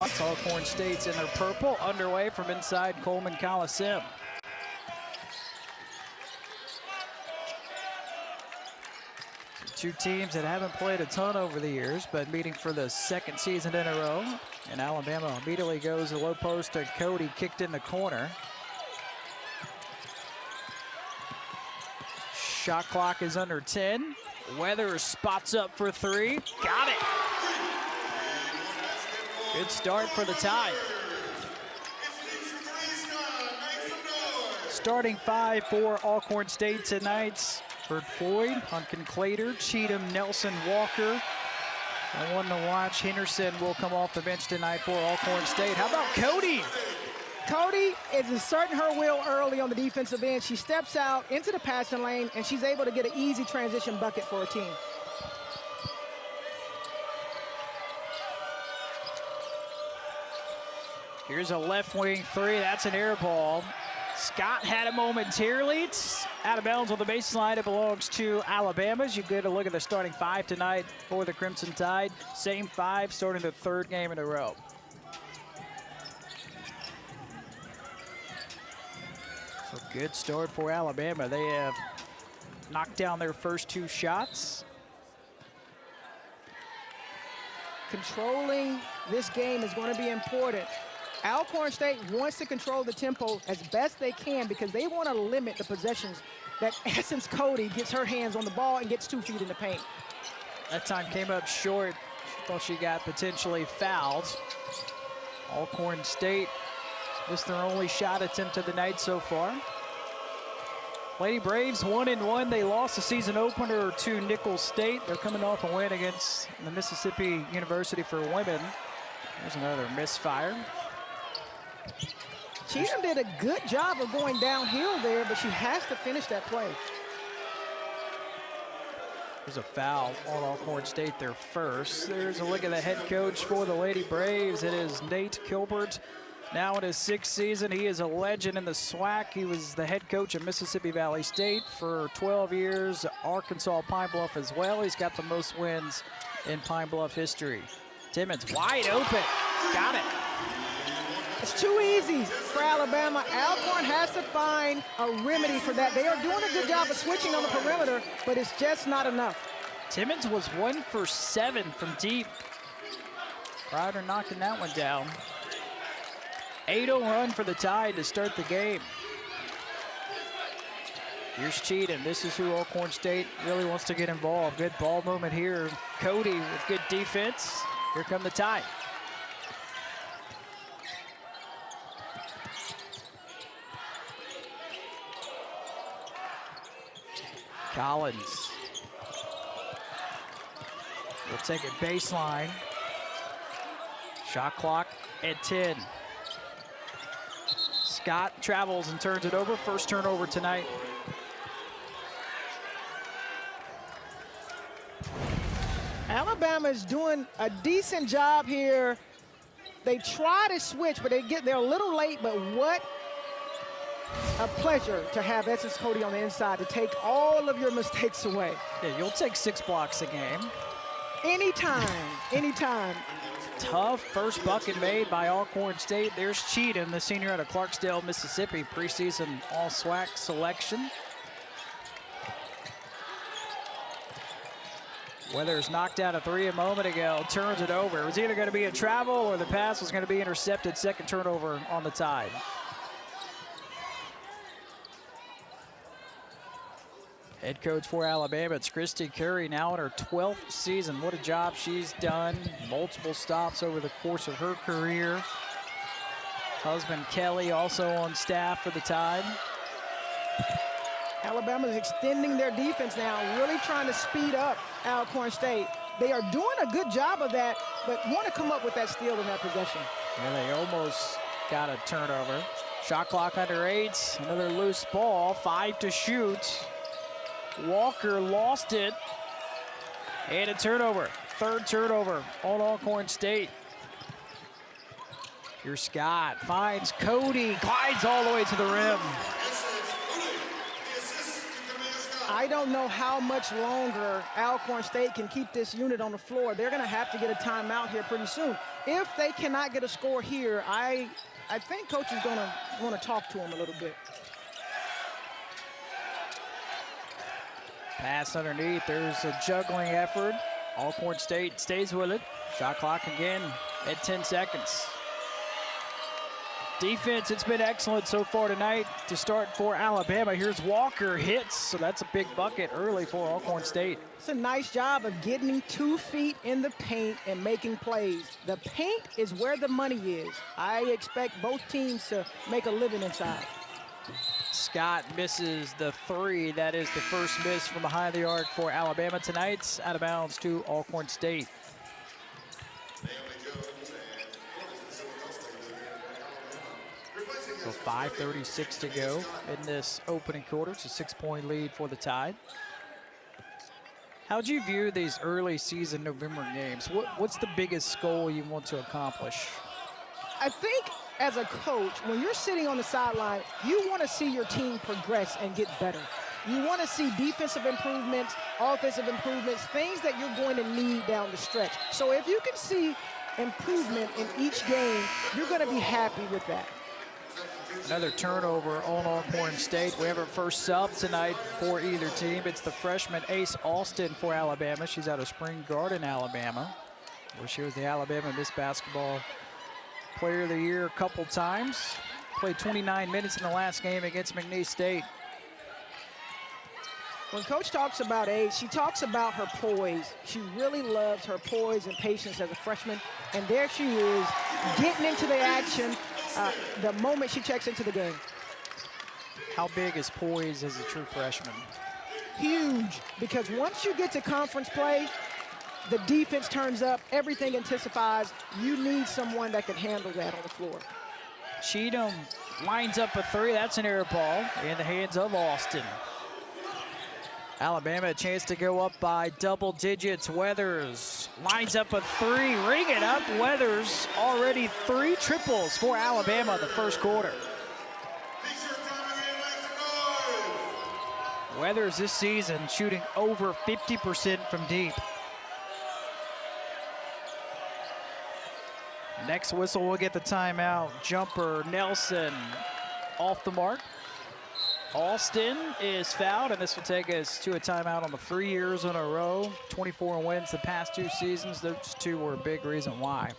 Alcorn State's in their purple, underway from inside Coleman Coliseum. Two teams that haven't played a ton over the years, but meeting for the second season in a row. And Alabama immediately goes to low post to Cody, kicked in the corner. Shot clock is under 10. Weathers spots up for three. Got it. Good start for the Tide. Starting five for Alcorn State tonight. Bert Floyd, Hunkin Clater, Cheatham, Nelson, Walker. And one to watch, Henderson will come off the bench tonight for Alcorn State. How about Cody? Cody is inserting her will early on the defensive end. She steps out into the passing lane, and she's able to get an easy transition bucket for her team. Here's a left wing three. That's an air ball. Scott had it momentarily. It's out of bounds on the baseline. It belongs to Alabama. As you get a look at the starting five tonight for the Crimson Tide. Same five starting the third game in a row. So good start for Alabama. They have knocked down their first two shots. Controlling this game is going to be important. Alcorn State wants to control the tempo as best they can because they want to limit the possessions that Essence Cody gets her hands on the ball and gets 2 feet in the paint. That time came up short. Thought she got potentially fouled. Alcorn State, this is their only shot attempt of the night so far. Lady Braves 1-1. They lost the season opener to Nicholls State. They're coming off a win against the Mississippi University for women. There's another misfire. Cheatham did a good job of going downhill there, but she has to finish that play. There's a foul on Alcorn State, their first. There's a look at the head coach for the Lady Braves. It is Nate Kilbert. Now in his 6th season, he is a legend in the SWAC. He was the head coach at Mississippi Valley State for 12 years, Arkansas Pine Bluff as well. He's got the most wins in Pine Bluff history. Timmons wide open, got it. It's too easy for Alabama. Alcorn has to find a remedy for that. They are doing a good job of switching on the perimeter, but it's just not enough. Timmons was 1 for 7 from deep. Crowder knocking that one down. 8-0 run for the Tide to start the game. Here's Cheatham. This is who Alcorn State really wants to get involved. Good ball movement here. Cody with good defense. Here come the Tide. Collins will take it baseline. Shot clock at 10. Scott travels and turns it over. First turnover tonight. Alabama is doing a decent job here. They try to switch, but they're a little late, but what a pleasure to have Essence Cody on the inside to take all of your mistakes away. Yeah, you'll take 6 blocks a game. Anytime, anytime. Tough first bucket made by Alcorn State. There's Cheatham, the senior out of Clarksdale, Mississippi, preseason all-SWAC selection. Weathers knocked out a 3 a moment ago, turns it over. It was either going to be a travel or the pass was going to be intercepted. Second turnover on the Tide. Head coach for Alabama, it's Christy Curry, now in her 12th season. What a job she's done. Multiple stops over the course of her career. Husband Kelly also on staff for the Tide. Alabama is extending their defense now, really trying to speed up Alcorn State. They are doing a good job of that, but want to come up with that steal in that possession. Yeah, they almost got a turnover. Shot clock under 8, another loose ball, 5 to shoot. Walker lost it, and a turnover. Third turnover on Alcorn State. Here's Scott, finds Cody, glides all the way to the rim. I don't know how much longer Alcorn State can keep this unit on the floor. They're going to have to get a timeout here pretty soon. if they cannot get a score here, I think coach is going to want to talk to him a little bit. Pass underneath. There's a juggling effort. Alcorn State stays with it. Shot clock again at 10 seconds. Defense, it's been excellent so far tonight to start for Alabama. Here's Walker, hits, so that's a big bucket early for Alcorn State. It's a nice job of getting 2 feet in the paint and making plays. The paint is where the money is. I expect both teams to make a living inside. Scott misses the 3. That is the first miss from behind the arc for Alabama tonight. Out of bounds to Alcorn State. So 5:36 to go in this opening quarter. It's a 6-point lead for the Tide. How'd you view these early season November games? What's the biggest goal you want to accomplish? I think as a coach, when you're sitting on the sideline, you want to see your team progress and get better. You want to see defensive improvements, offensive improvements, things that you're going to need down the stretch. So if you can see improvement in each game, you're going to be happy with that. Another turnover on Alcorn State. We have our first sub tonight for either team. It's the freshman Ace Alston for Alabama. She's out of Spring Garden, Alabama, where she was the Alabama Miss Basketball Player of the Year a couple times. Played 29 minutes in the last game against McNeese State. When Coach talks about Ace, she talks about her poise. She really loves her poise and patience as a freshman. And there she is, getting into the action the moment she checks into the game. How big is poise as a true freshman? Huge, because once you get to conference play, the defense turns up, everything intensifies. You need someone that can handle that on the floor. Cheatham lines up a 3. That's an air ball in the hands of Austin. Alabama a chance to go up by double digits. Weathers lines up a 3, ring it up. Weathers already 3 triples for Alabama the first quarter. Weathers this season shooting over 50% from deep. Next whistle, we'll get the timeout. Jumper, Nelson off the mark. Alston is fouled, and this will take us to a timeout on the 3 years in a row. 24 wins the past 2 seasons. Those 2 were a big reason why.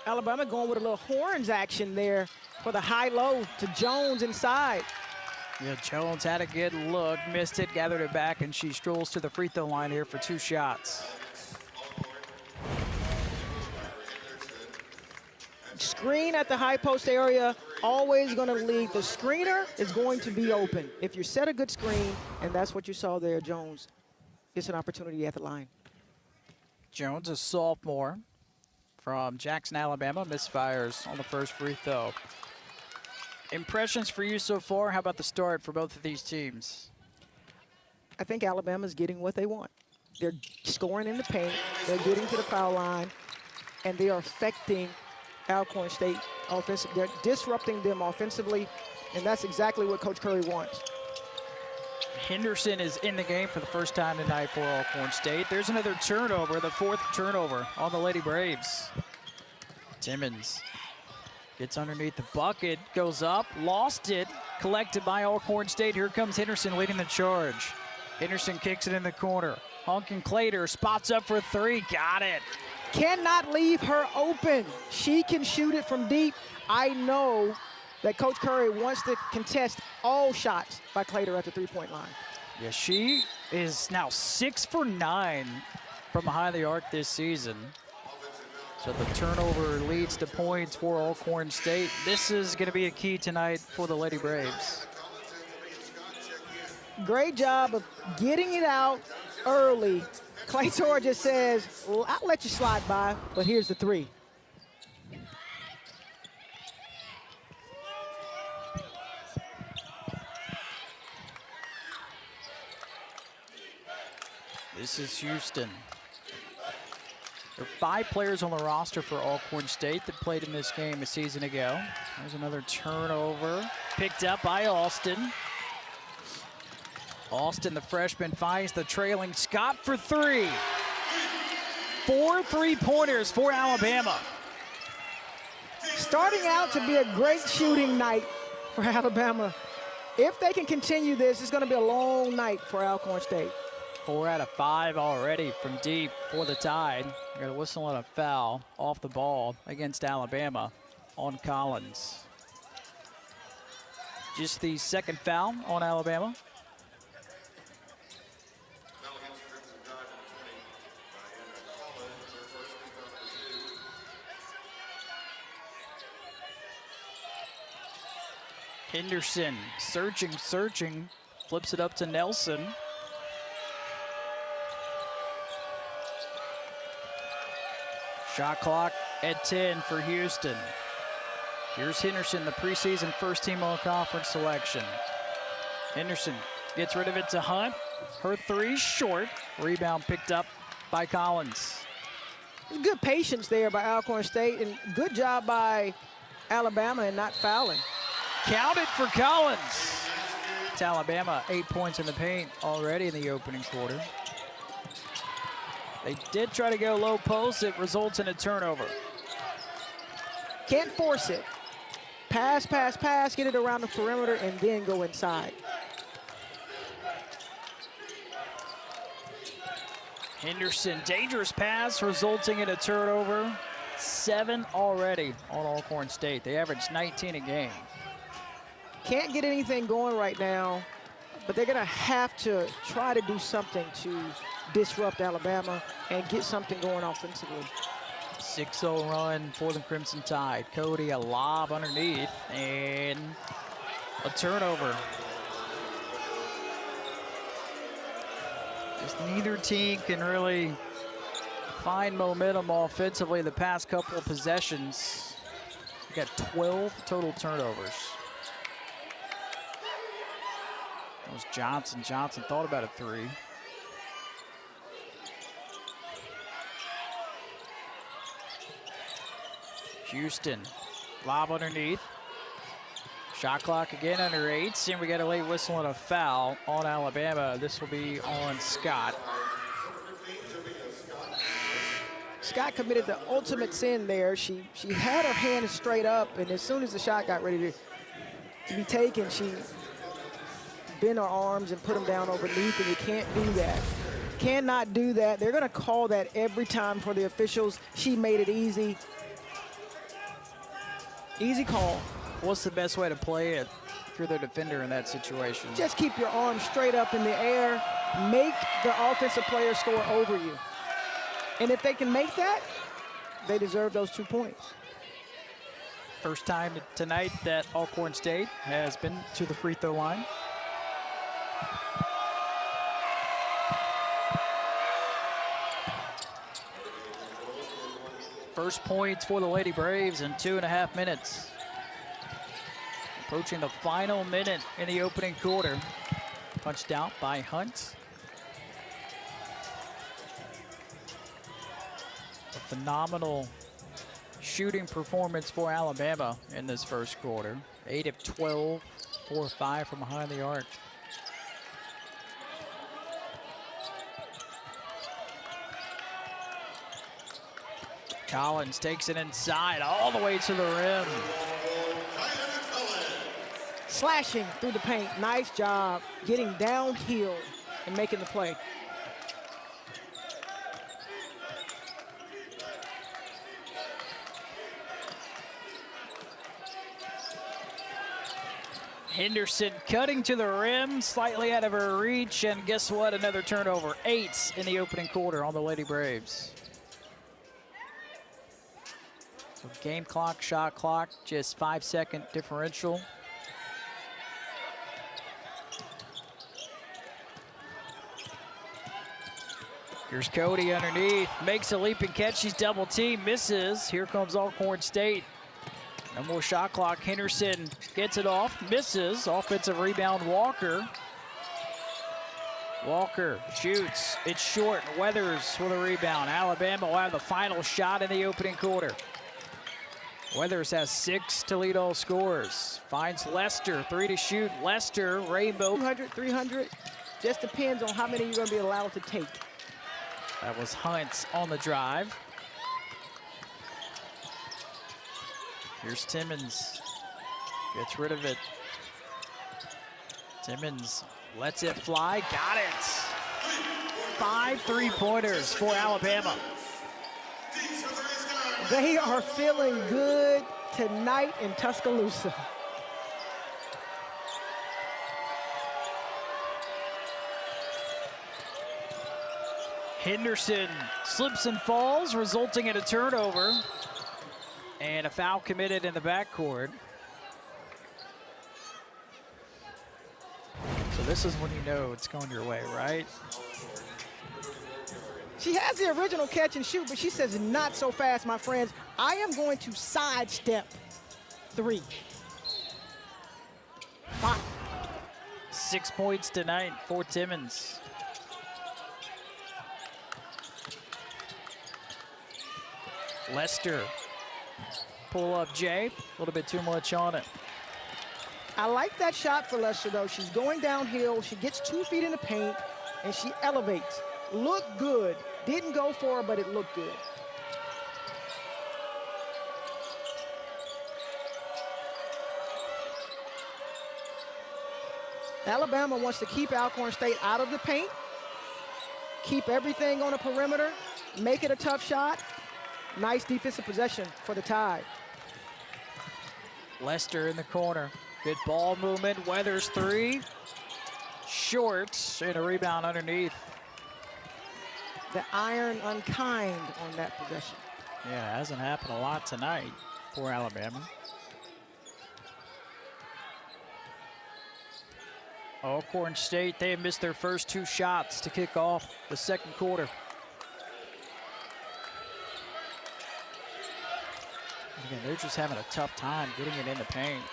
Alabama going with a little horns action there for the high-low to Jones inside. Yeah, Jones had a good look, missed it, gathered it back, and she strolls to the free throw line here for 2 shots. Screen at the high post area, always going to lead. The screener is going to be open. If you set a good screen, and that's what you saw there, Jones, it's an opportunity at the line. Jones, a sophomore from Jackson, Alabama, misfires on the first free throw. Impressions for you so far? How about the start for both of these teams? I think Alabama's getting what they want. They're scoring in the paint, they're getting to the foul line, and they are affecting Alcorn State offensive. They're disrupting them offensively, and that's exactly what Coach Curry wants. Henderson is in the game for the first time tonight for Alcorn State. There's another turnover, the 4th turnover on the Lady Braves. Timmons gets underneath the bucket, goes up, lost it, collected by Alcorn State. Here comes Henderson leading the charge. Henderson kicks it in the corner. Hunkin Clater spots up for 3, got it. Cannot leave her open. She can shoot it from deep. I know that Coach Curry wants to contest all shots by Clater at the 3-point line. Yeah, she is now 6 for 9 from behind the arc this season. So the turnover leads to points for Alcorn State. This is going to be a key tonight for the Lady Braves. Great job of getting it out early. Clator just says, well, I'll let you slide by, but here's the 3. This is Houston. There are 5 players on the roster for Alcorn State that played in this game a season ago. There's another turnover picked up by Alston. Alston, the freshman, finds the trailing Scott for 3. 4 3-pointers for Alabama. Starting out to be a great shooting night for Alabama. If they can continue this, it's going to be a long night for Alcorn State. 4 out of 5 already from deep for the Tide. Got a whistle and a foul off the ball against Alabama on Collins. Just the second foul on Alabama. Henderson searching, flips it up to Nelson. Shot clock at 10 for Houston. Here's Henderson, the preseason first-team all-conference selection. Henderson gets rid of it to Hunt. Her three short. Rebound picked up by Collins. Good patience there by Alcorn State, and good job by Alabama in not fouling. Counted for Collins. It's Alabama, 8 points in the paint already in the opening quarter. They did try to go low post. It results in a turnover. Can't force it. Pass, pass, pass, get it around the perimeter, and then go inside. Henderson, dangerous pass, resulting in a turnover. 7 already on Alcorn State. They average 19 a game. Can't get anything going right now, but they're going to have to try to do something to disrupt Alabama and get something going offensively. 6-0 run for the Crimson Tide. Cody, a lob underneath, and a turnover. Just neither team can really find momentum offensively the past couple of possessions. We got 12 total turnovers. That was Johnson. Johnson thought about a three. Houston, lob underneath. Shot clock again under 8, and we got a late whistle and a foul on Alabama. This will be on Scott. Scott committed the ultimate sin there. She had her hands straight up, and as soon as the shot got ready to be taken, she bent her arms and put them down underneath, and you can't do that. Cannot do that. They're going to call that every time for the officials. She made it easy. Easy call. What's the best way to play it if you're the defender in that situation? Just keep your arms straight up in the air. Make the offensive player score over you. And if they can make that, they deserve those 2 points. First time tonight that Alcorn State has been to the free throw line. First points for the Lady Braves in 2.5 minutes. Approaching the final minute in the opening quarter. Punched out by Hunt. A phenomenal shooting performance for Alabama in this first quarter. 8 of 12, 4 of 5 from behind the arc. Collins takes it inside all the way to the rim. Slashing through the paint. Nice job getting downhill and making the play. Henderson cutting to the rim, slightly out of her reach, and guess what? Another turnover. 8 in the opening quarter on the Lady Braves. So game clock, shot clock, just 5-second differential. Here's Cody underneath, makes a leaping catch. She's double teamed, misses. Here comes Alcorn State. No more shot clock. Henderson gets it off, misses. Offensive rebound, Walker. Walker shoots, it's short. Weathers with a rebound. Alabama will have the final shot in the opening quarter. Weathers has 6 to lead all scorers. Finds Lester, 3 to shoot. Lester, rainbow. 200, 300, just depends on how many you're going to be allowed to take. That was Hunt on the drive. Here's Timmons. Gets rid of it. Timmons lets it fly. Got it. 5 3-pointers for Alabama. They are feeling good tonight in Tuscaloosa. Henderson slips and falls, resulting in a turnover. And a foul committed in the backcourt. So this is when you know it's going your way, right? She has the original catch and shoot, but she says, not so fast, my friends. I am going to sidestep 3. 5. 6 points tonight for Timmons. Lester, pull up Jay, a little bit too much on it. I like that shot for Lester, though. She's going downhill, she gets 2 feet in the paint, and she elevates. Looked good. Didn't go for her, but it looked good. Alabama wants to keep Alcorn State out of the paint, keep everything on the perimeter, make it a tough shot. Nice defensive possession for the Tide. Lester in the corner. Good ball movement. Weathers 3. Short, and a rebound underneath. The iron unkind on that possession. Yeah, it hasn't happened a lot tonight for Alabama. Alcorn State, they have missed their first 2 shots to kick off the second quarter. Again, they're just having a tough time getting it in the paint.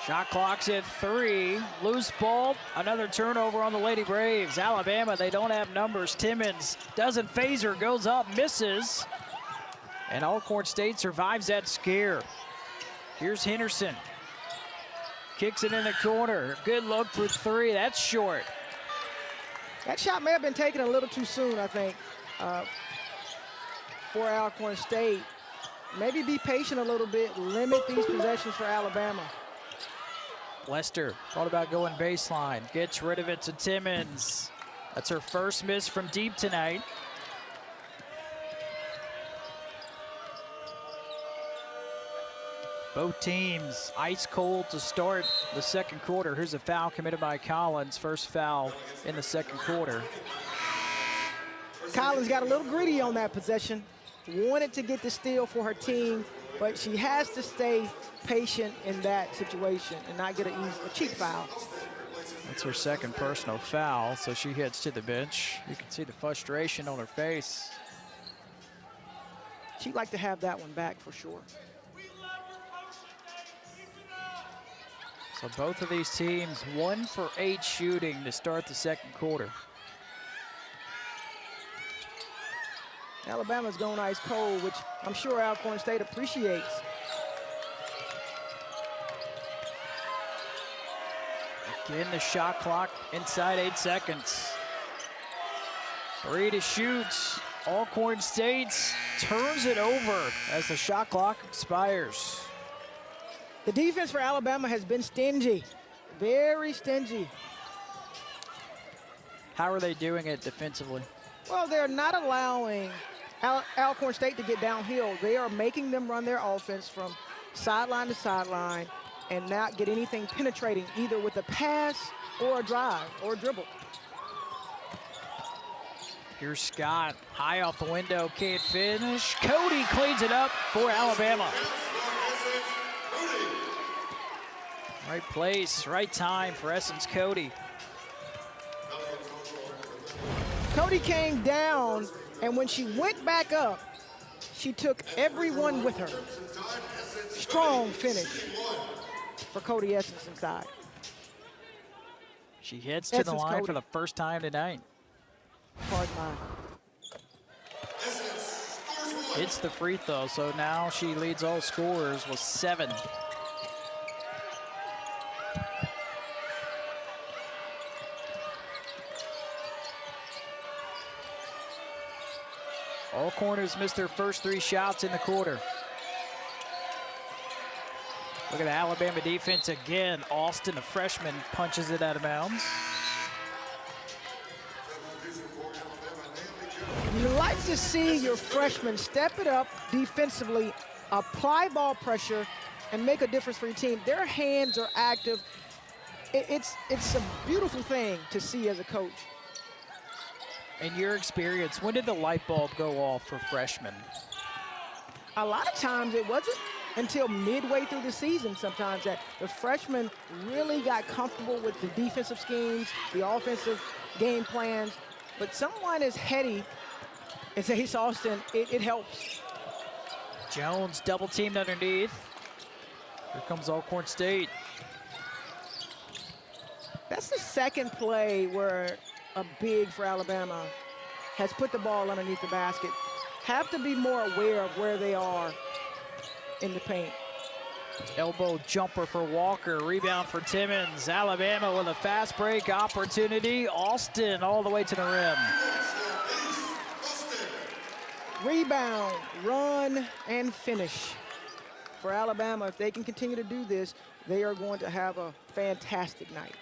Shot clock's at 3. Loose ball, another turnover on the Lady Braves. Alabama, they don't have numbers. Timmons doesn't phase her, goes up, misses. And Alcorn State survives that scare. Here's Henderson. Kicks it in the corner. Good look for 3, that's short. That shot may have been taken a little too soon, I think, for Alcorn State. Maybe be patient a little bit, limit these possessions for Alabama. Lester thought about going baseline, gets rid of it to Timmons. That's her first miss from deep tonight. Both teams ice cold to start the second quarter. Here's a foul committed by Collins, first foul in the second quarter. Collins got a little gritty on that possession. Wanted to get the steal for her team, but she has to stay patient in that situation and not get a cheap foul. That's her second personal foul, so she heads to the bench. You can see the frustration on her face. She'd like to have that one back for sure. So both of these teams 1 for 8 shooting to start the second quarter. Alabama's going ice cold, which I'm sure Alcorn State appreciates. Again, the shot clock inside 8 seconds. 3 to shoot. Alcorn State turns it over as the shot clock expires. The defense for Alabama has been stingy, very stingy. How are they doing it defensively? Well, they're not allowing Alcorn State to get downhill. They are making them run their offense from sideline to sideline and not get anything penetrating, either with a pass or a drive or a dribble. Here's Scott, high off the window, can't finish. Cody cleans it up for Alabama. Right place, right time for Essence Cody. Cody came down, and when she went back up, she took everyone with her. Strong finish for Cody Essence inside. She heads to the line for the first time tonight. Pardon mine. It's the free throw, so now she leads all scorers with 7. Alcorn has missed their first 3 shots in the quarter. Look at the Alabama defense again. Austin, a freshman, punches it out of bounds. You like to see your freshmen step it up defensively, apply ball pressure, and make a difference for your team. Their hands are active. It's a beautiful thing to see as a coach. In your experience, when did the light bulb go off for freshmen? A lot of times it wasn't until midway through the season sometimes that the freshmen really got comfortable with the defensive schemes, the offensive game plans. But someone as heady as Ace Austin, it helps. Jones double teamed underneath. Here comes Alcorn State. That's the second play where a big for Alabama has put the ball underneath the basket. Have to be more aware of where they are in the paint. Elbow jumper for Walker, rebound for Timmons. Alabama with a fast break opportunity. Austin all the way to the rim. Rebound, run, and finish. For Alabama, if they can continue to do this, they are going to have a fantastic night.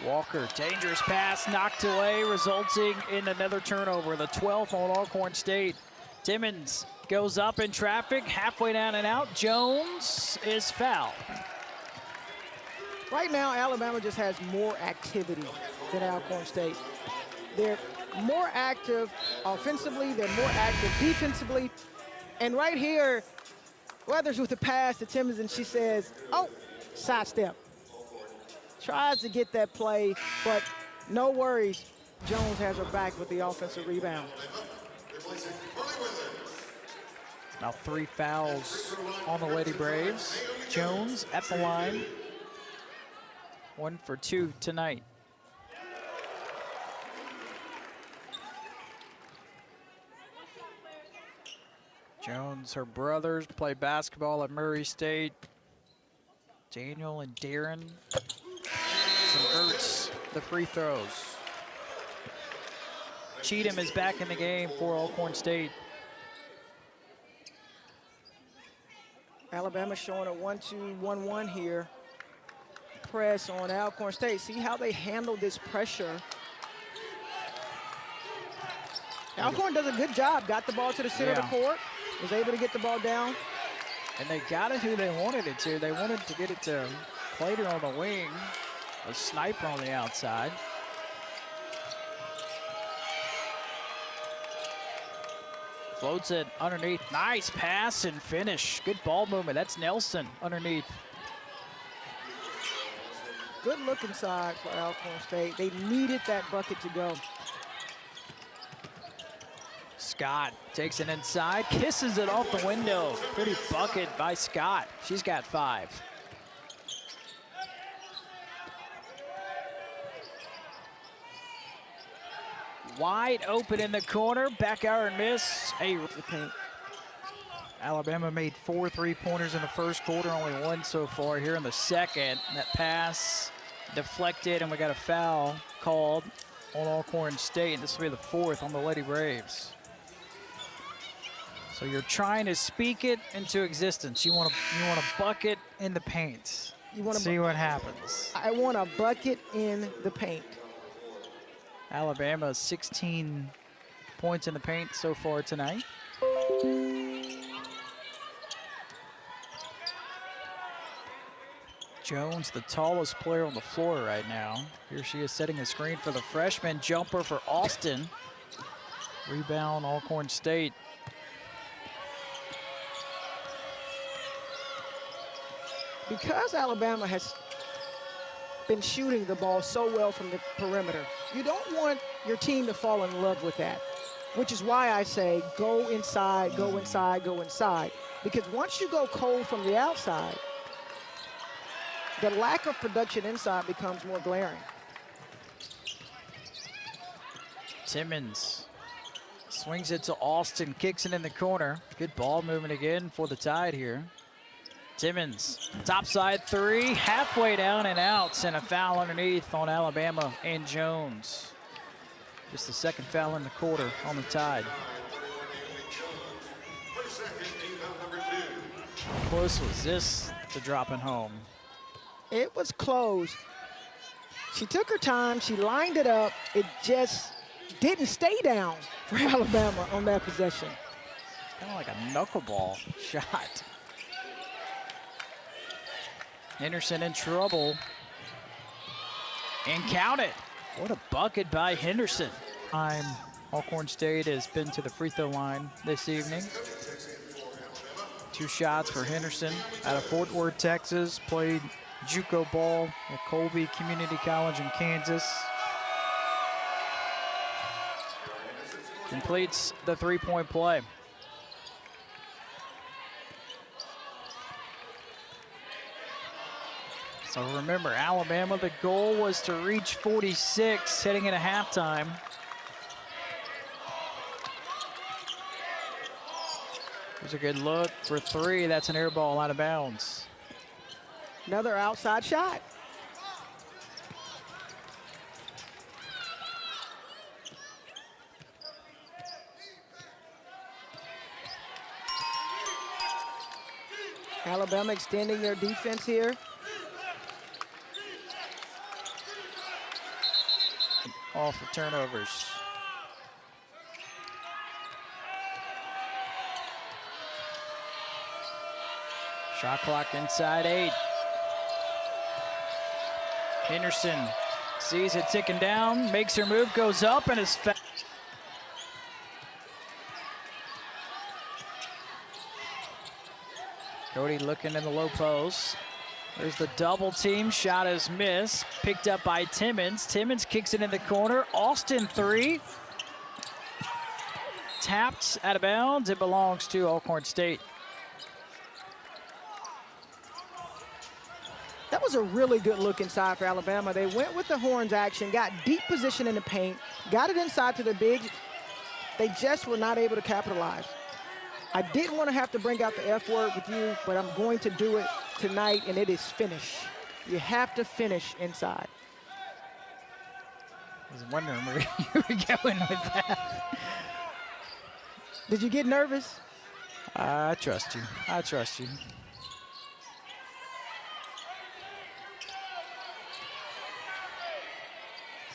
Walker, dangerous pass, knocked away, resulting in another turnover, the 12th on Alcorn State. Timmons goes up in traffic, halfway down and out. Jones is fouled. Right now, Alabama just has more activity than Alcorn State. They're more active offensively, they're more active defensively. And right here, Weathers with the pass to Timmons, and she says, oh, sidestep. Tries to get that play, but no worries. Jones has her back with the offensive rebound. Now 3 fouls on the Lady Braves. Jones at the line. 1 for 2 tonight. Jones, her brothers play basketball at Murray State. Daniel and Darren converts the free throws. Cheatham is back in the game for Alcorn State. Alabama showing a 1-2-1-1 here. Press on Alcorn State. See how they handle this pressure. Alcorn does a good job. Got the ball to the center of the court. Was able to get the ball down. And they got it who they wanted it to. They wanted to get it to Plater on the wing. A sniper on the outside. Floats it underneath. Nice pass and finish. Good ball movement. That's Nelson underneath. Good look inside for Alcorn State. They needed that bucket to go. Scott takes it inside, kisses it off the window. Pretty bucket by Scott. She's got 5. Wide open in the corner, back iron miss. Alabama made 4 3-pointers in the first quarter, only 1 so far here in the second. That pass deflected, and we got a foul called on Alcorn State. This will be the 4th on the Lady Braves. So you're trying to speak it into existence. You want a bucket in the paint. You want to see what happens. I want a bucket in the paint. Alabama 16 points in the paint so far tonight. Jones, the tallest player on the floor right now. Here she is setting a screen for the freshman. Jumper for Austin. Rebound, Alcorn State. Because Alabama has been shooting the ball so well from the perimeter, you don't want your team to fall in love with that, which is why I say go inside, go inside, go inside. Because once you go cold from the outside, the lack of production inside becomes more glaring. Timmons swings it to Austin, kicks it in the corner. Good ball movement again for the Tide here. Timmons, topside three, halfway down and out, and a foul underneath on Alabama and Jones. Just the second foul in the quarter on the Tide. How close was this to dropping home? It was close. She took her time, she lined it up. It just didn't stay down for Alabama on that possession. Kind of like a knuckleball shot. Henderson in trouble. And count it. What a bucket by Henderson. Alcorn State has been to the free throw line this evening. 2 shots for Henderson out of Fort Worth, Texas. Played JUCO ball at Colby Community College in Kansas. Completes the 3-point play. So remember, Alabama, the goal was to reach 46 heading into halftime. Here's a good look for 3. That's an air ball out of bounds. Another outside shot. Alabama extending their defense here. Off the turnovers. Shot clock inside 8. Henderson sees it ticking down, makes her move, goes up, and is fouled. Cody looking in the low post. There's the double team, shot is missed, picked up by Timmons. Timmons kicks it in the corner, Austin 3. Tapped out of bounds, it belongs to Alcorn State. That was a really good look inside for Alabama. They went with the horns action, got deep position in the paint, got it inside to the big. They just were not able to capitalize. I didn't want to have to bring out the F word with you, but I'm going to do it tonight, and it is finish. You have to finish inside. I was wondering where you were going with that. Did you get nervous? I trust you. I trust you.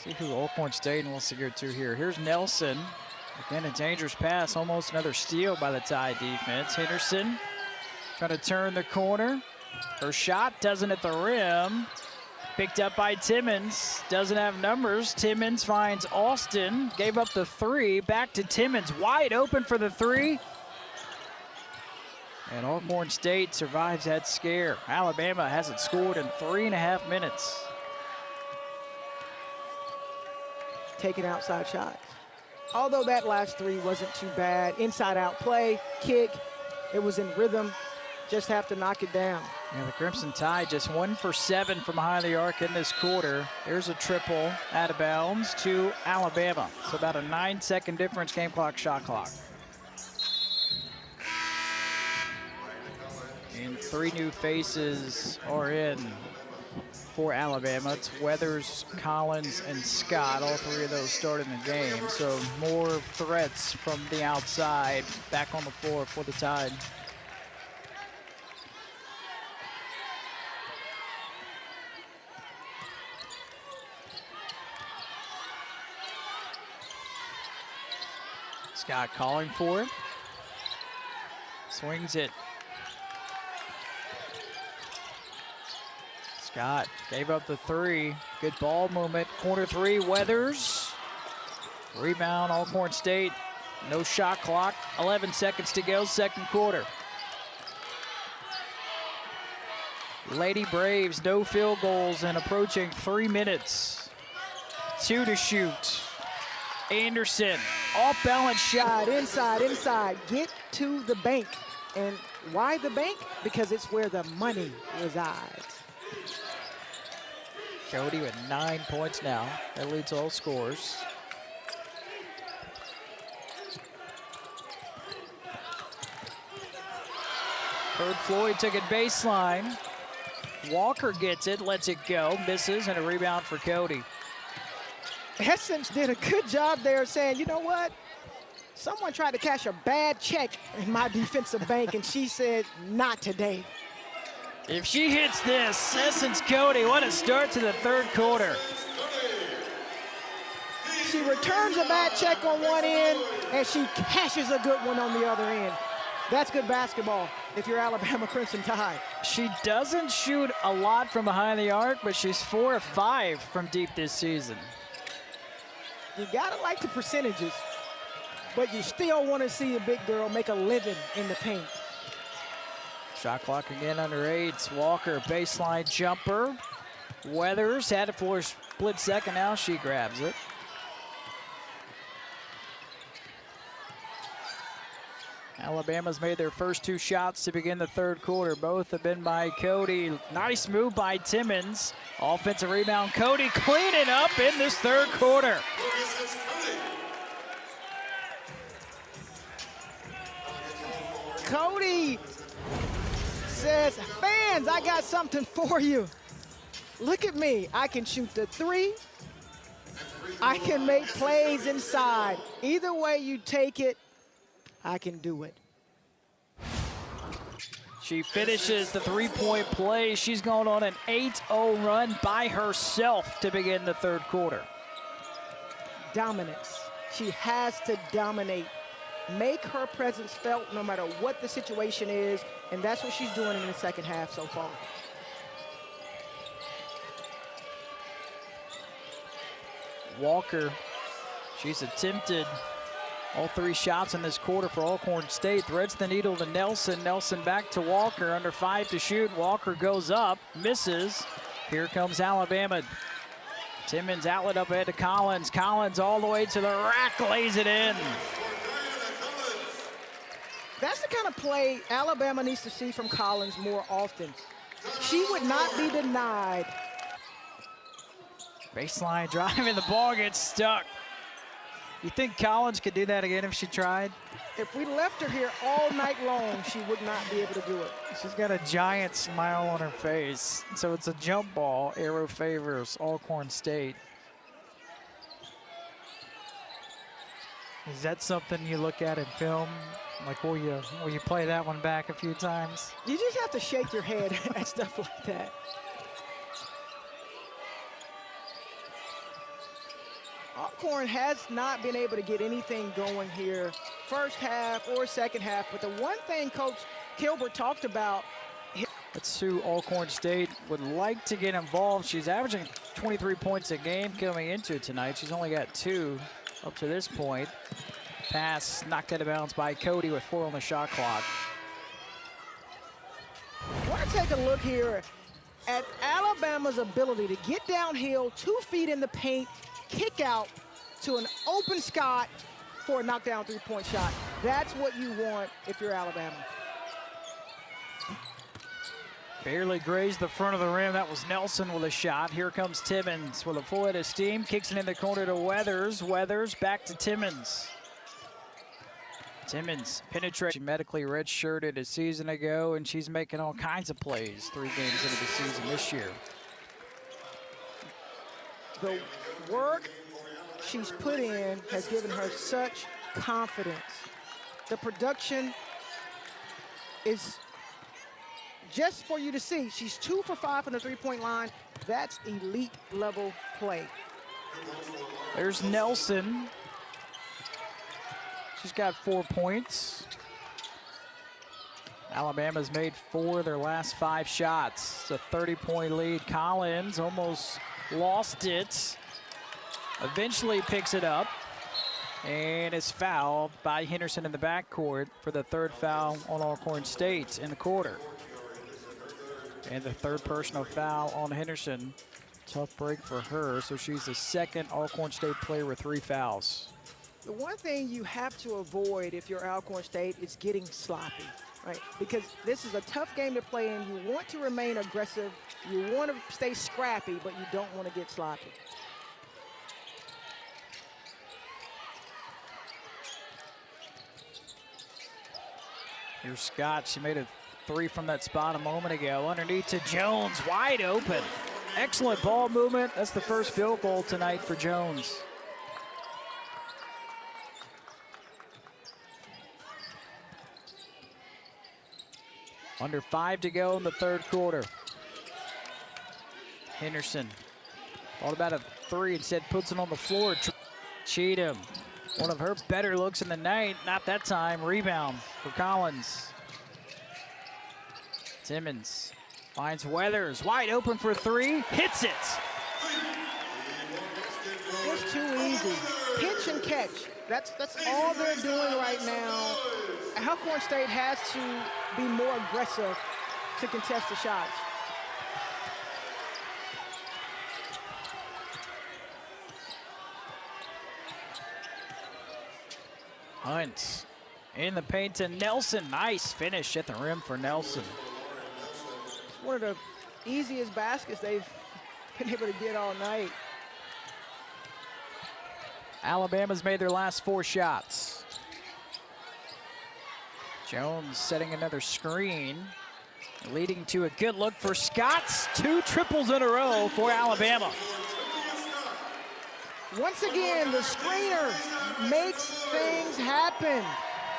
See who Alcorn State wants to go to here. Here's Nelson. Again, a dangerous pass, almost another steal by the Tide defense. Henderson trying to turn the corner. Her shot doesn't hit the rim. Picked up by Timmons, doesn't have numbers. Timmons finds Austin, gave up the 3, back to Timmons, wide open for the 3. And Alcorn State survives that scare. Alabama hasn't scored in 3.5 minutes. Taking outside shots. Although that last 3 wasn't too bad. Inside out play, kick, it was in rhythm. Just have to knock it down. Yeah, the Crimson Tide just 1 for 7 from behind the arc in this quarter. There's a triple out of bounds to Alabama. So about a 9-second difference, game clock, shot clock. And 3 new faces are in for Alabama. It's Weathers, Collins, and Scott. All 3 of those started in the game. So more threats from the outside back on the floor for the Tide. Scott calling for it. Swings it. Scott gave up the 3. Good ball movement. Corner 3, Weathers. Rebound, Alcorn State. No shot clock. 11 seconds to go, second quarter. Lady Braves, no field goals and approaching 3 minutes. 2 to shoot. Anderson, off-balance shot. Inside. Get to the bank. And why the bank? Because it's where the money resides. Cody with 9 points now. That leads all scores. Bird Floyd took it baseline. Walker gets it, lets it go, misses, and a rebound for Cody. Essence did a good job there saying, you know what? Someone tried to cash a bad check in my defensive bank, and she said, not today. If she hits this, Essence Cody, what a start to the third quarter. She returns a bad check on one end, and she cashes a good one on the other end. That's good basketball if you're Alabama Crimson Tide. She doesn't shoot a lot from behind the arc, but she's 4 of 5 from deep this season. You gotta like the percentages, but you still want to see a big girl make a living in the paint. Shot clock again under 8. Walker, baseline jumper. Weathers had it for a split second. Now she grabs it. Alabama's made their first 2 shots to begin the third quarter. Both have been by Cody. Nice move by Timmons. Offensive rebound. Cody cleaning up in this third quarter. Cody says, fans, I got something for you. Look at me. I can shoot the 3. I can make plays inside. Either way you take it, I can do it. She finishes the 3-point play. She's going on an 8-0 run by herself to begin the third quarter. Dominance. She has to dominate. Make her presence felt no matter what the situation is, and that's what she's doing in the second half so far. Walker, she's attempted all 3 shots in this quarter for Alcorn State. Threads the needle to Nelson. Nelson back to Walker, under 5 to shoot. Walker goes up, misses. Here comes Alabama. Timmons outlet up ahead to Collins. Collins all the way to the rack, lays it in. That's the kind of play Alabama needs to see from Collins more often. She would not be denied. Baseline drive and the ball gets stuck. You think Collins could do that again if she tried? If we left her here all night long, she would not be able to do it. She's got a giant smile on her face. So it's a jump ball. Arrow favors Alcorn State. Is that something you look at in film? Like, will you play that one back a few times? You just have to shake your head at stuff like that. Alcorn has not been able to get anything going here, first half or second half, but the one thing Coach Kilbert talked about. That's who Alcorn State would like to get involved. She's averaging 23 points a game coming into it tonight. She's only got 2 up to this point. Pass knocked out of bounds by Cody with 4 on the shot clock. I want to take a look here at Alabama's ability to get downhill, 2 feet in the paint, kick out to an open Scott for a knockdown 3-point shot. That's what you want if you're Alabama. Barely grazed the front of the rim. That was Nelson with a shot. Here comes Timmons with a full head of steam. Kicks it in the corner to Weathers. Weathers back to Timmons. Timmons penetrates. She medically redshirted a season ago, and she's making all kinds of plays 3 games into the season this year. The work she's put in has given her such confidence. The production is just for you to see. She's 2 for 5 from the 3-point line. That's elite level play. There's Nelson. She's got 4 points. Alabama's made 4 of their last 5 shots. It's a 30-point lead. Collins almost lost it. Eventually picks it up and is fouled by Henderson in the backcourt for the 3rd foul on Alcorn State in the quarter. And the 3rd personal foul on Henderson. Tough break for her, so she's the 2nd Alcorn State player with 3 fouls. The one thing you have to avoid if you're Alcorn State is getting sloppy, right? Because this is a tough game to play in. You want to remain aggressive. You want to stay scrappy, but you don't want to get sloppy. Here's Scott. She made a 3 from that spot a moment ago. Underneath to Jones, wide open. Excellent ball movement. That's the first field goal tonight for Jones. Under 5 to go in the third quarter. Henderson thought about a 3, instead puts it on the floor. Cheatham, one of her better looks in the night. Not that time. Rebound for Collins. Simmons finds Weathers, wide open for 3, hits it. Just too easy. Pitch and catch. That's all they're doing right now. Alcorn State has to be more aggressive to contest the shots. Hunt in the paint to Nelson. Nice finish at the rim for Nelson. It's one of the easiest baskets they've been able to get all night. Alabama's made their last 4 shots. Jones setting another screen, leading to a good look for Scott's 2 triples in a row for Alabama. Once again, the screener makes things happen.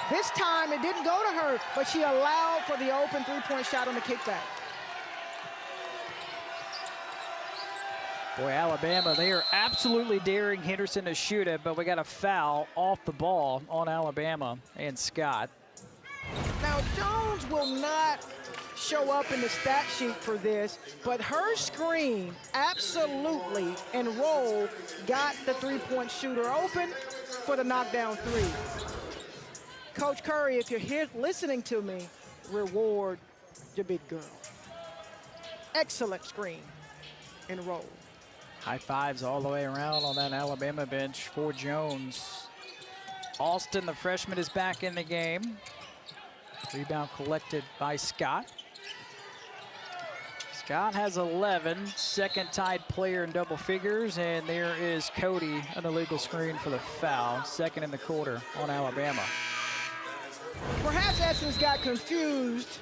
This time it didn't go to her, but she allowed for the open 3-point shot on the kickback. Boy, Alabama, they are absolutely daring Henderson to shoot it, but we got a foul off the ball on Alabama and Scott. Now, Jones will not show up in the stat sheet for this, but her screen absolutely and roll got the 3-point shooter open for the knockdown 3. Coach Curry, if you're here listening to me, reward your big girl. Excellent screen and roll. High fives all the way around on that Alabama bench for Jones. Alston, the freshman, is back in the game. Rebound collected by Scott. Scott has 11, second tied player in double figures, and there is Cody, an illegal screen for the foul, second in the quarter on Alabama. Perhaps Essence got confused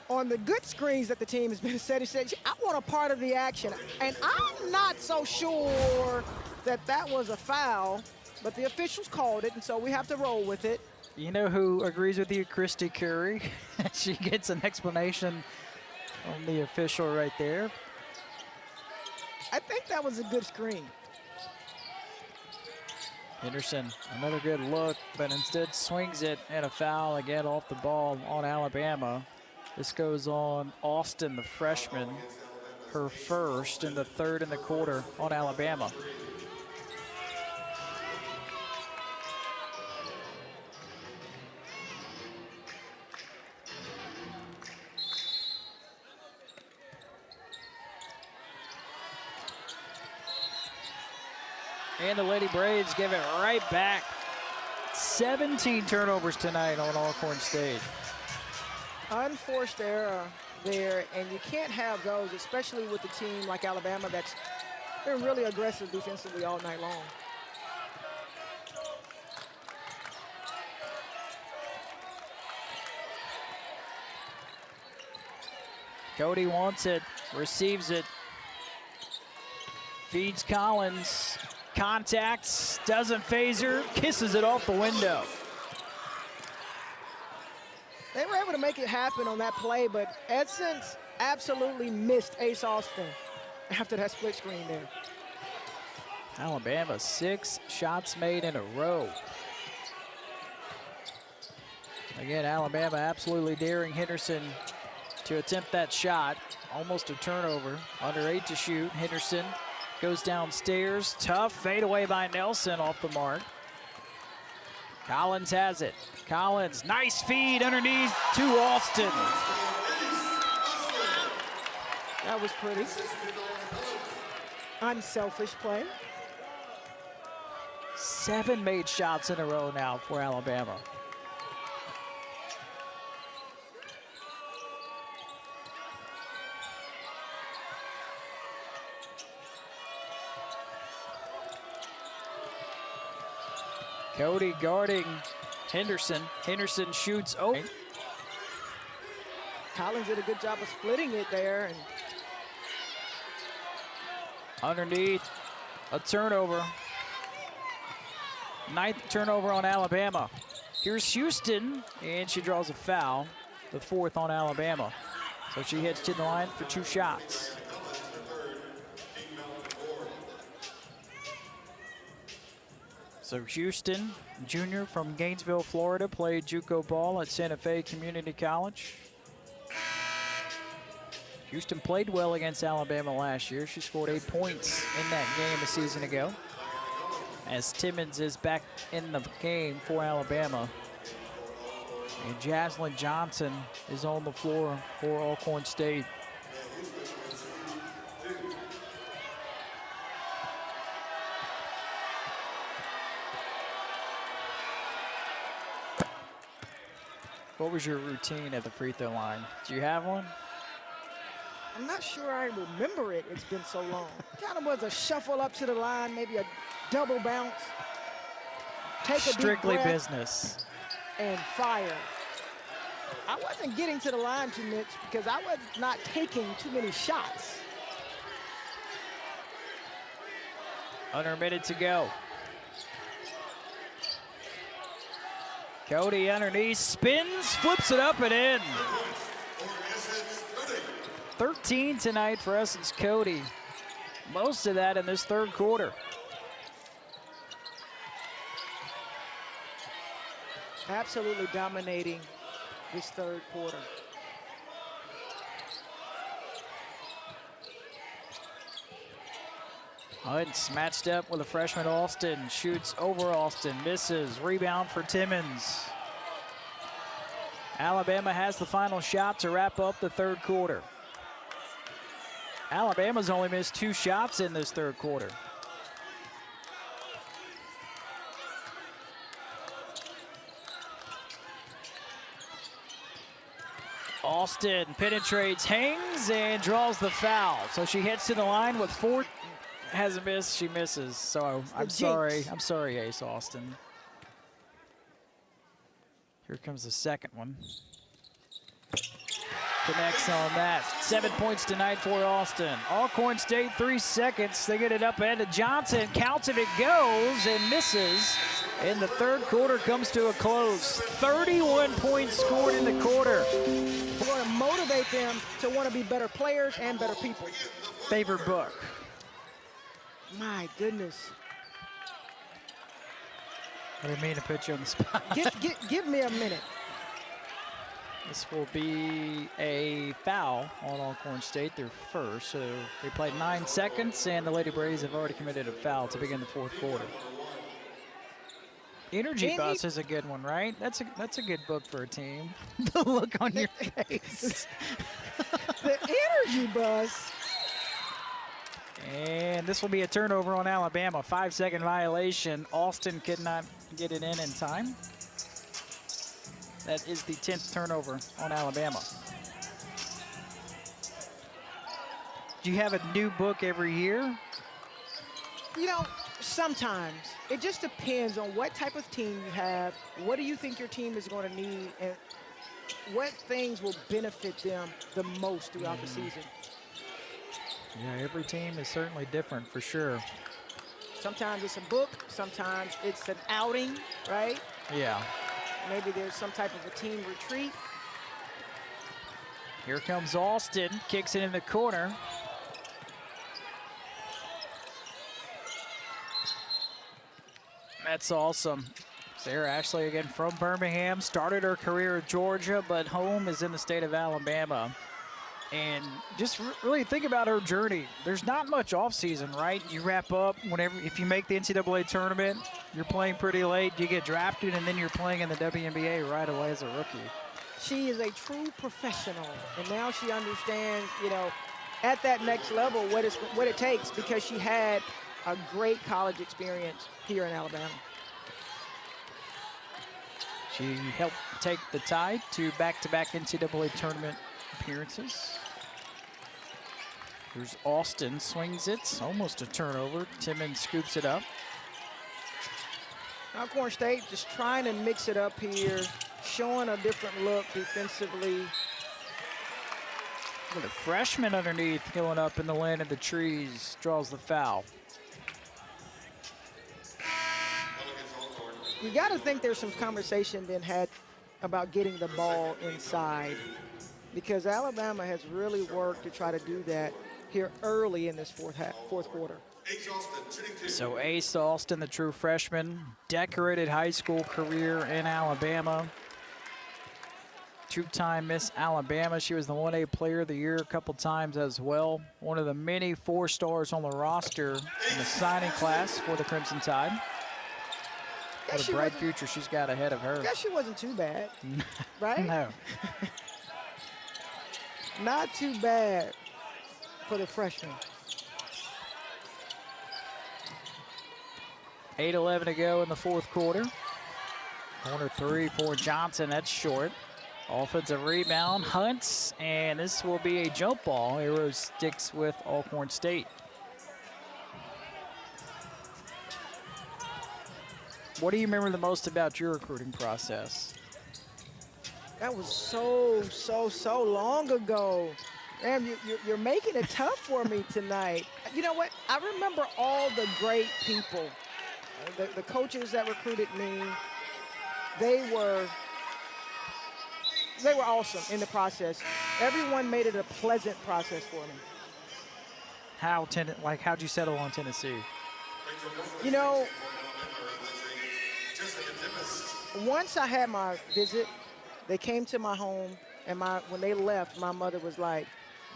on the good screens that the team has been setting. Said, I want a part of the action, and I'm not so sure that that was a foul, but the officials called it, and so we have to roll with it. You know who agrees with you? Christy Curry. She gets an explanation on the official right there. I think that was a good screen. Henderson, another good look, but instead swings it, and a foul again off the ball on Alabama. This goes on Austin, the freshman, her first and the third in the quarter on Alabama. And the Lady Braves give it right back. 17 turnovers tonight on Alcorn State. Unforced error there, and you can't have those, especially with a team like Alabama that's been really aggressive defensively all night long. Cody wants it, receives it, feeds Collins, contacts, doesn't phase her, kisses it off the window. They were able to make it happen on that play, but Essence absolutely missed Ace Austin after that split screen there. Alabama, 6 shots made in a row. Again, Alabama absolutely daring Henderson to attempt that shot. Almost a turnover, under 8 to shoot. Henderson goes downstairs, tough fadeaway by Nelson off the mark. Collins has it. Collins, nice feed underneath to Austin. That was pretty. Unselfish play. 7 made shots in a row now for Alabama. Cody guarding Henderson. Henderson shoots. Oh. Collins did a good job of splitting it there. And underneath, a turnover. 9th turnover on Alabama. Here's Houston, and she draws a foul, the 4th on Alabama. So she heads to the line for 2 shots. So Houston, junior from Gainesville, Florida, played JUCO ball at Santa Fe Community College. Houston played well against Alabama last year. She scored 8 points in that game a season ago. As Timmons is back in the game for Alabama. And Jaslyn Johnson is on the floor for Alcorn State. What was your routine at the free throw line? Do you have one? I'm not sure I remember it. It's been so long. Kind of was a shuffle up to the line, maybe a double bounce. Take a Strictly deep breath business. and fire. I wasn't getting to the line too much because I was not taking too many shots. Under a minute to go. Cody underneath, spins, flips it up and in. 13 tonight for Essence Cody. Most of that in this 3rd quarter. Absolutely dominating this 3rd quarter. Hunt's matched up with a freshman Alston, shoots over Alston, misses, rebound for Timmons. Alabama has the final shot to wrap up the 3rd quarter. Alabama's only missed 2 shots in this 3rd quarter. Alston penetrates, hangs, and draws the foul. So she heads to the line with 4. Hasn't missed, she misses. So I'm sorry, Ace Alston. Here comes the second one. Connects on that. 7 points tonight for Alston. Alcorn State, 3 seconds. They get it up ahead to Johnson. Counts if it goes and misses. And the 3rd quarter comes to a close. 31 points scored in the quarter. We're going to motivate them to want to be better players and better people. Favorite book? My goodness. I didn't mean to put you on the spot. Give me a minute. This will be a foul on Alcorn State, their first. So they played 9 seconds, and the Lady Braves have already committed a foul to begin the 4th quarter. Energy Bus is a good one, right? That's a good book for a team. The look on your face. The Energy Bus. And this will be a turnover on Alabama. 5-second violation. Alston could not get it in time. That is the 10th turnover on Alabama. Do you have a new book every year? You know, sometimes. It just depends on what type of team you have. What do you think your team is going to need? And what things will benefit them the most throughout the season? Yeah, every team is certainly different for sure. Sometimes it's a book. Sometimes it's an outing, right? Yeah. Maybe there's some type of a team retreat. Here comes Alston, kicks it in the corner. That's awesome. Sarah Ashley again from Birmingham, started her career at Georgia, but home is in the state of Alabama. And just really think about her journey. There's not much off-season, right? You wrap up if you make the NCAA tournament, you're playing pretty late, you get drafted, and then you're playing in the WNBA right away as a rookie. She is a true professional, and now she understands, you know, at that next level what it takes, because she had a great college experience here in Alabama. She helped take the Tide to back-to-back NCAA tournament appearances. Here's Alston, swings it, almost a turnover. Timmons scoops it up. Alcorn State just trying to mix it up here, showing a different look defensively. Well, the freshman underneath going up in the land of the trees draws the foul. You got to think there's some conversation been had about getting the ball inside, because Alabama has really worked to try to do that here early in this fourth quarter. So Ace Austin, the true freshman, decorated high school career in Alabama. Two-time Miss Alabama. She was the 1A Player of the Year a couple times as well. One of the many 4-stars on the roster in the signing class for the Crimson Tide. What a bright future she's got ahead of her. I guess she wasn't too bad, right? No. Not too bad for the freshman. 8:11 to go in the fourth quarter. Corner three for Johnson, that's short. Offensive rebound, Hunts, and this will be a jump ball. Arrow sticks with Alcorn State. What do you remember the most about your recruiting process? That was so long ago. Man, you're making it tough for me tonight. You know what? I remember all the great people. The coaches that recruited me, they were awesome in the process. Everyone made it a pleasant process for me. How'd you settle on Tennessee? You know, once I had my visit, they came to my home, and when they left, my mother was like,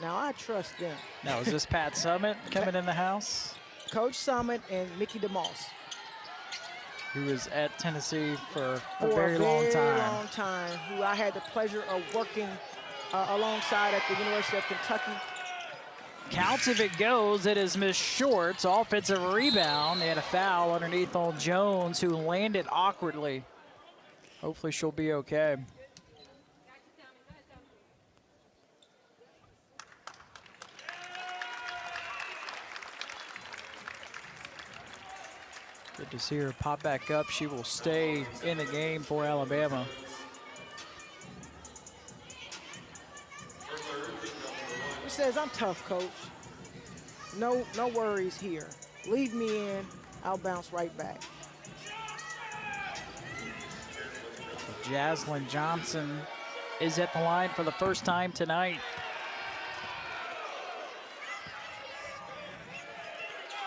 now I trust them. Now, is this Pat Summit coming in the house? Coach Summit and Mickey DeMoss. Who was at Tennessee for a very long time. long time, who I had the pleasure of working alongside at the University of Kentucky. Counts if it goes. It is Miss Short's offensive rebound and a foul underneath on Jones, who landed awkwardly. Hopefully she'll be okay. Good to see her pop back up. She will stay in the game for Alabama. He says, I'm tough, coach. No worries here. Leave me in, I'll bounce right back. Jaslyn Johnson is at the line for the first time tonight.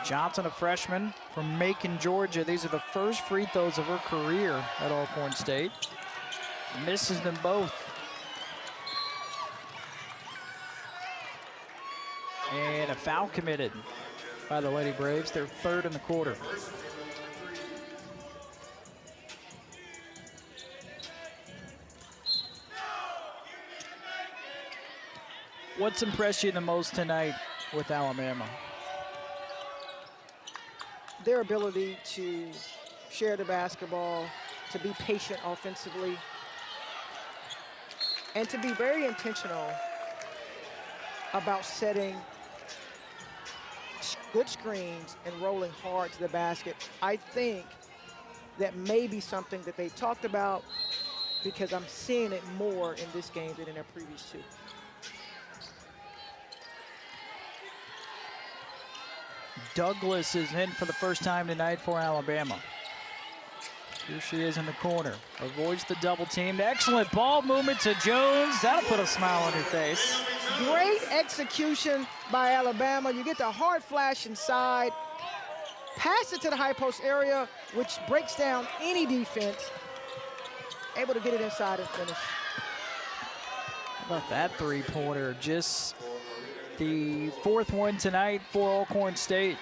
Johnson, a freshman from Macon, Georgia. These are the first free throws of her career at Alcorn State. Misses them both. And a foul committed by the Lady Braves, their third in the quarter. What's impressed you the most tonight with Alabama? Their ability to share the basketball, to be patient offensively, and to be very intentional about setting good screens and rolling hard to the basket. I think that may be something that they talked about, because I'm seeing it more in this game than in their previous two. Douglas is in for the first time tonight for Alabama. Here she is in the corner. Avoids the double team. Excellent ball movement to Jones. That'll put a smile on your face. Great execution by Alabama. You get the hard flash inside. Pass it to the high post area, which breaks down any defense. Able to get it inside and finish. How about that three-pointer? Just the fourth one tonight for Alcorn State.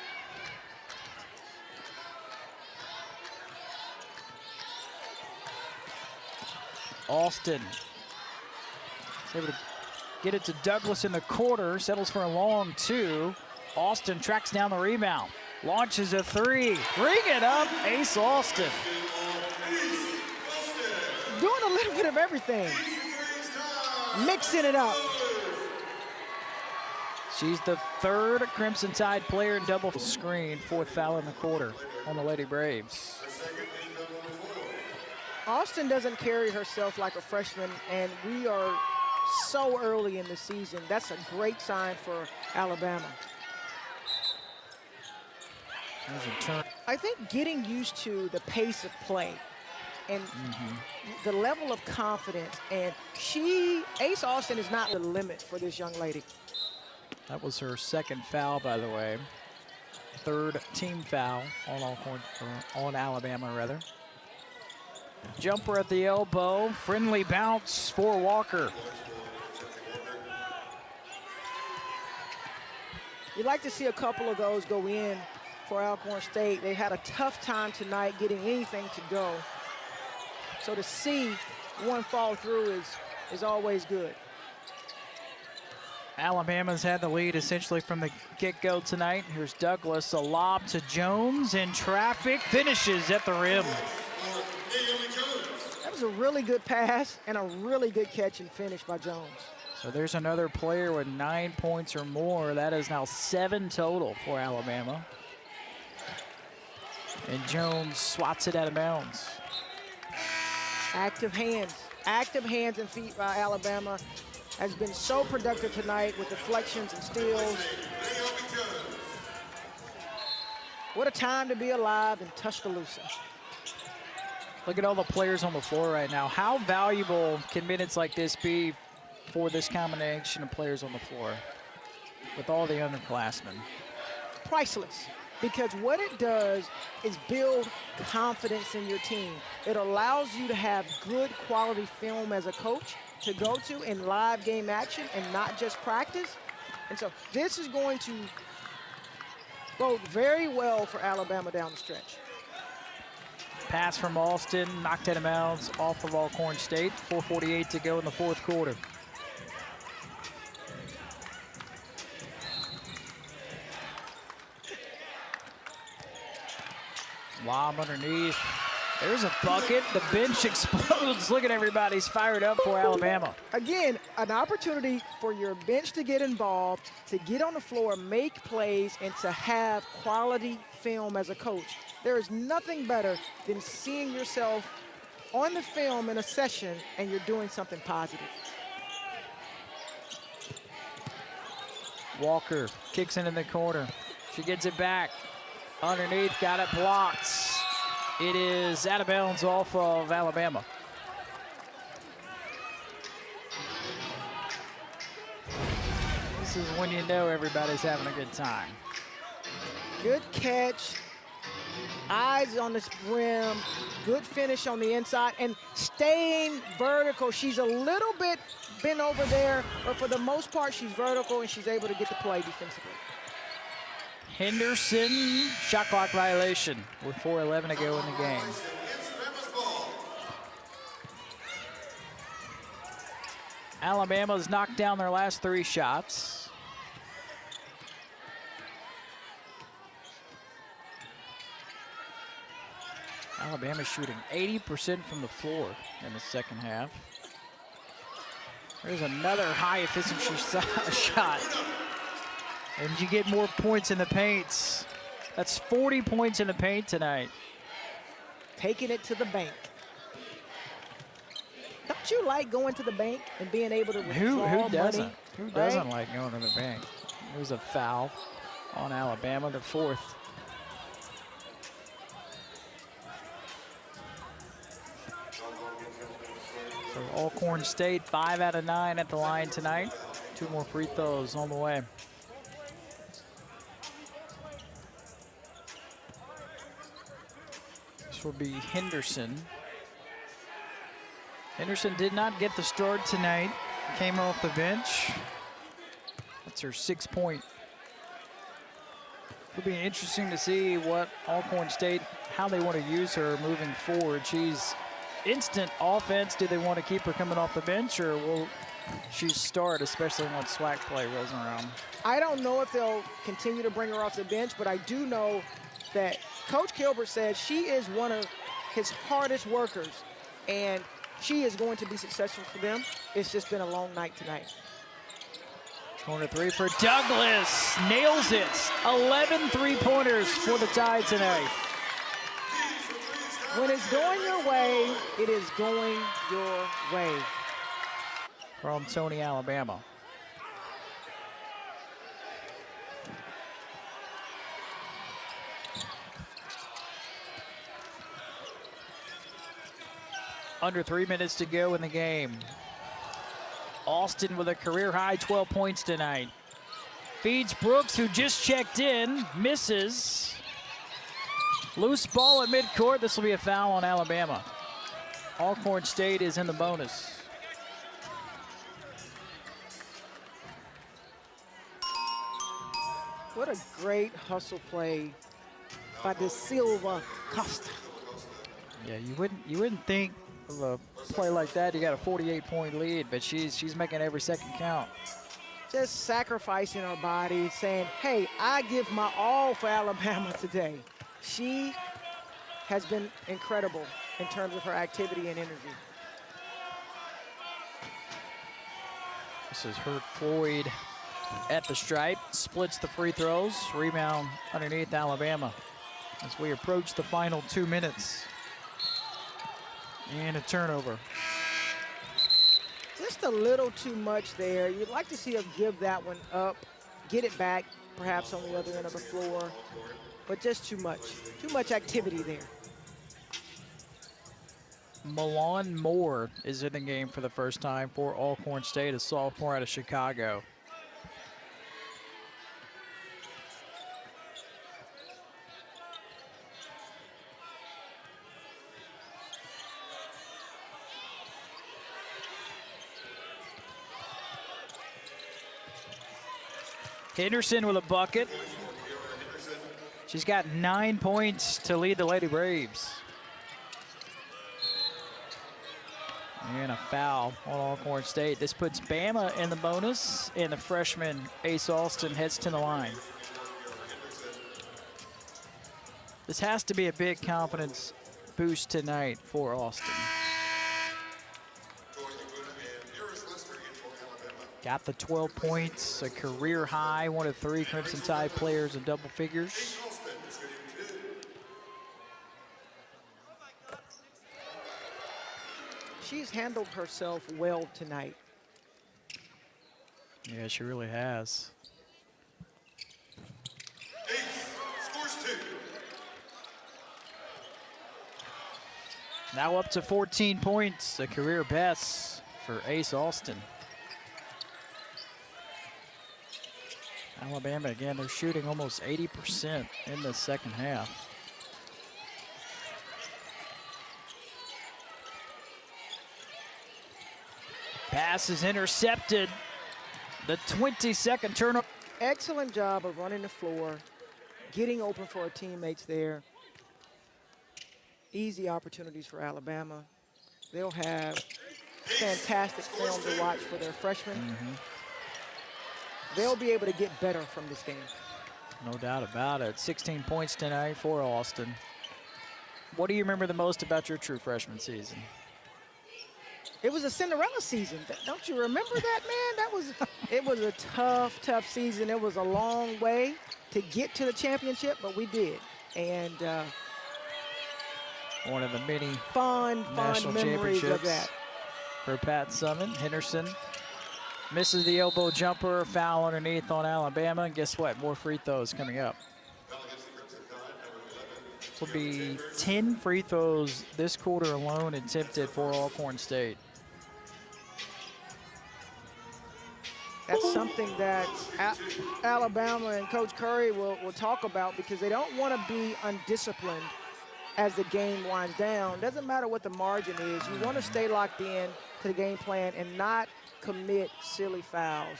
Austin is able to get it to Douglas in the quarter, settles for a long two. Austin tracks down the rebound, launches a three, ring it up, Ace Austin. Doing a little bit of everything, mixing it up. She's the third Crimson Tide player in double screen, fourth foul in the quarter on the Lady Braves. Austin doesn't carry herself like a freshman, and we are so early in the season. That's a great sign for Alabama. There's a turn. I think getting used to the pace of play and the level of confidence, and Ace Austin is not the limit for this young lady. That was her second foul, by the way. Third team foul on Alcorn, or on Alabama, rather. Jumper at the elbow, friendly bounce for Walker. You'd like to see a couple of those go in for Alcorn State. They had a tough time tonight getting anything to go. So to see one fall through is always good. Alabama's had the lead essentially from the get-go tonight. Here's Douglas, a lob to Jones in traffic, finishes at the rim. That was a really good pass and a really good catch and finish by Jones. So there's another player with 9 points or more. That is now 7 total for Alabama. And Jones swats it out of bounds. Active hands and feet by Alabama has been so productive tonight with deflections and steals. What a time to be alive in Tuscaloosa. Look at all the players on the floor right now. How valuable can minutes like this be for this combination of players on the floor with all the underclassmen? Priceless, because what it does is build confidence in your team. It allows you to have good quality film as a coach to go to in live game action and not just practice. And so this is going to bode very well for Alabama down the stretch. Pass from Alston, knocked out of bounds off of Alcorn State. 4:48 to go in the fourth quarter. Lob underneath. There's a bucket. The bench explodes. Look at everybody's fired up for Alabama. Again, an opportunity for your bench to get involved, to get on the floor, make plays, and to have quality film as a coach. There is nothing better than seeing yourself on the film in a session and you're doing something positive. Walker kicks it in the corner. She gets it back. Underneath, got it blocked. It is out of bounds off of Alabama. This is when you know everybody's having a good time. Good catch. Eyes on the rim. Good finish on the inside. And staying vertical. She's a little bit bent over there, but for the most part, she's vertical and she's able to get the play defensively. Henderson, shot clock violation with 4:11 to go in the game. Alabama's knocked down their last 3 shots. Alabama shooting 80% from the floor in the second half. There's another high efficiency shot. And you get more points in the paints. That's 40 points in the paint tonight. Taking it to the bank. Don't you like going to the bank and being able to withdraw Who doesn't? money? Who doesn't like going to the bank? There's a foul on Alabama, the 4th. So Alcorn State, 5 out of 9 at the line tonight. 2 more free throws on the way. This will be Henderson. Henderson did not get the start tonight. Came off the bench. That's her 6th point. It'll be interesting to see what Alcorn State, how they want to use her moving forward. She's instant offense. Do they want to keep her coming off the bench, or will she start, especially once SWAC play rolls around? I don't know if they'll continue to bring her off the bench, but I do know that Coach Gilbert said she is one of his hardest workers, and she is going to be successful for them. It's just been a long night tonight. Corner 3 for Douglas. Nails it. 11 3-pointers for the Tide tonight. When it's going your way, it is going your way. from Tony, Alabama. Under 3 minutes to go in the game. Austin with a career-high 12 points tonight. Feeds Brooks, who just checked in, misses. Loose ball at midcourt. This will be a foul on Alabama. Alcorn State is in the bonus. What a great hustle play by De Silva Costa. Yeah, you wouldn't think of a play like that. You got a 48-point lead, but she's making every second count. Just sacrificing her body, saying, hey, I give my all for Alabama today. She has been incredible in terms of her activity and energy. This is Hurt Floyd at the stripe, splits the free throws, rebound underneath Alabama as we approach the final 2 minutes. And a turnover. Just a little too much there. You'd like to see her give that one up, get it back, perhaps on the other end of the floor, but just too much. Too much activity there. Milan Moore is in the game for the first time for Alcorn State, a sophomore out of Chicago. Henderson with a bucket. She's got 9 points to lead the Lady Braves. And a foul on Alcorn State. This puts Bama in the bonus, and the freshman Ace Alston heads to the line. This has to be a big confidence boost tonight for Austin. Got the 12 points, a career high, one of 3 Crimson Tide players in double figures. She's handled herself well tonight. Yeah, she really has. Now up to 14 points, a career best for Ace Alston. Alabama, again, they're shooting almost 80% in the second half. Pass is intercepted. The 22nd turnover. Excellent job of running the floor, getting open for her teammates there. Easy opportunities for Alabama. They'll have fantastic film to watch for their freshmen. They'll be able to get better from this game. No doubt about it. 16 points tonight for Austin. What do you remember the most about your true freshman season? It was a Cinderella season. Don't you remember that, man? It was a tough season. It was a long way to get to the championship, but we did. And one of the many fond memories of that. For Pat Summin. Henderson misses the elbow jumper, foul underneath on Alabama, and guess what? More free throws coming up. This will be 10 free throws this quarter alone attempted for Alcorn State. That's something that Alabama and Coach Curry will talk about, because they don't want to be undisciplined as the game winds down. Doesn't matter what the margin is. You want to stay locked in to the game plan and not commit silly fouls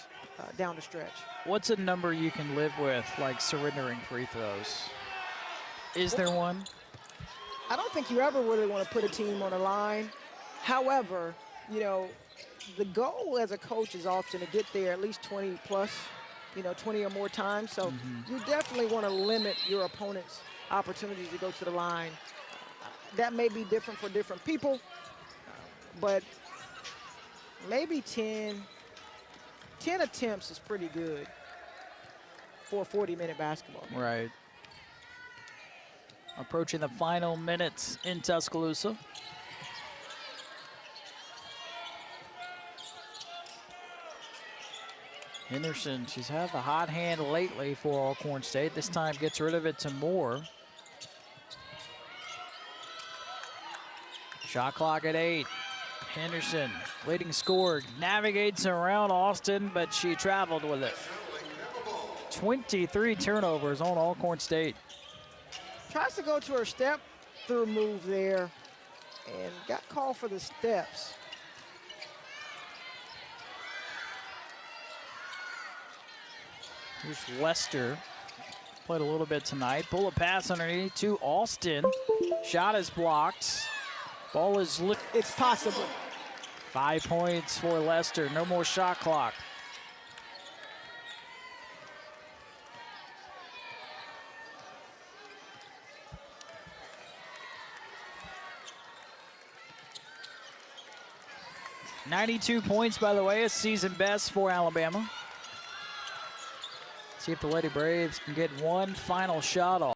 down the stretch. What's a number you can live with, like surrendering free throws? Is there one? I don't think you ever really want to put a team on the line. However, you know, the goal as a coach is often to get there at least 20 plus, 20 or more times. So you definitely want to limit your opponent's opportunities to go to the line. That may be different for different people, but maybe 10 attempts is pretty good for a 40-minute basketball game. Right. Approaching the final minutes in Tuscaloosa. Henderson, she's had the hot hand lately for Alcorn State. This time gets rid of it to Moore. Shot clock at 8. Henderson, leading scorer, navigates around Austin, but she traveled with it. 23 turnovers on Alcorn State. Tries to go to her step through move there and got called for the steps. Here's Lester. Played a little bit tonight. Bullet pass underneath to Austin. Shot is blocked. Ball is It's possible. 5 points for Lester. No more shot clock. .92 points, by the way, a season best for Alabama. See if the Lady Braves can get one final shot off.